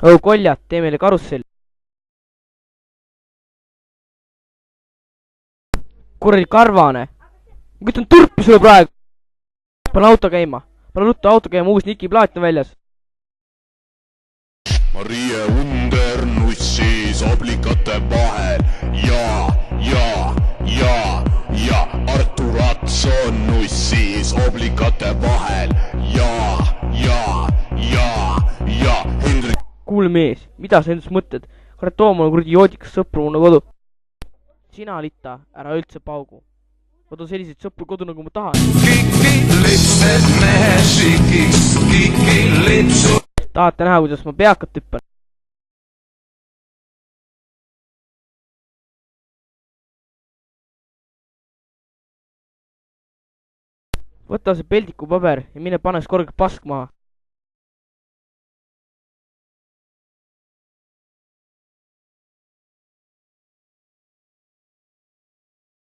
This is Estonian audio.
oh koljad, tee meile karussell. Kuradi karvane. Ma kütan turpi sulle praegu. Pane auto käima. Pane ruttu auto käima, uus Niki plaat on väljas. Marie Under nussis oblikate vahel ja Artur Atson nussis oblikate vahel ja Hendrik. Kuule mees, mida sa endast mõtled? Kurat, too mulle kuradi joodikas sõpru mulle kodu. Sina, Litta, ära üldse paugu. Ma toon selliseid sõpru kodu, nagu ma tahan. Tahate näha, kuidas ma peakat tüppan? Võta see peldikupaber ja mine pane korraga pask maha.